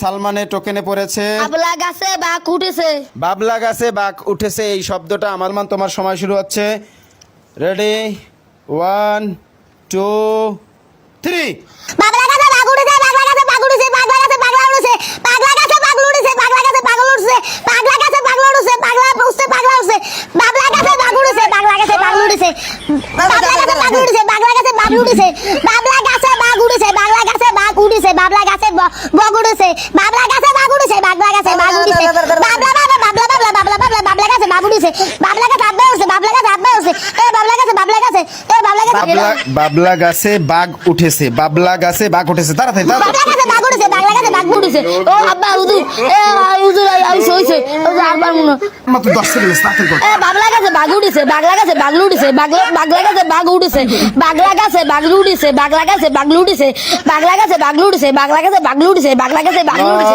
সালমানের টোকেনে পড়েছে বাবলা গাছে বাঘ উঠেছে। বাবলা গাছে বাঘ উঠেছে। এই শব্দটা আমার মান তোমার সময় শুরু হচ্ছে। রেডি 1 2 3। বাবলা গাছে বাঘ উঠেছে, বাবলা গাছে বাঘ উঠেছে, বাবলা গাছে বাঘলা উঠেছে, বাবলা গাছে বাঘ উঠেছে, বাবলা গাছে বাঘ উঠেছে, বাবলা গাছে বাঘ উঠেছে, বাবলা উঠছে, বাবলা উঠছে, বাবলা গাছে বাঘ উঠেছে, বাবলা গাছে বাঘ উঠেছে, বাবলা গাছে বাঘ উঠেছে, বাবলা গাছে বাঘ উঠেছে, বাবলা গাছে বাঘ উঠেছে, বাবলা গাছে বাঘ উঠেছে, বাবলা গাছে বগ উঠেছে, বাবলা গাছে বাঘ উঠেছে, বাবলা গাছে বাঘ উঠেছে, বাবলা বাবলা বাবলা বাবলা বাবলা বাবলা বাবলা গাছে বাঘ উঠেছে, বাবলা গাছে আব্বা উঠছে, বাবলা গাছে আব্বা উঠছে, এ বাবলা গাছে বাবলা গাছে, এ বাবলা গাছে বাবলা গাছে বাঘ উঠেছে, বাবলা গাছে বাঘ উঠেছে। তাড়াতাড়ি বাবলা গাছে বাঘ উঠেছে, বাবলা গাছে বাঘ উঠেছে। ও আব্বা হুজুর, এ হুজুর আইছে হইছে, ও আরবার মনে মাত্র 10 সেকেন্ড তাড়াতাড়ি কর। এ বাবলা গাছে বাঘ উঠেছে, বাবলা গাছে বাঘ উঠেছে, বাবলা গাছে বাঘ উঠেছে, বাবলা গাছে বাঘ উঠেছে, বাবলা গাছে বাঘ উঠেছে, বাবলা গাছে বাঘ উঠেছে, বাবলা গাছে বাঘ উঠেছে, বাবলা গাছে বাঘ উঠেছে।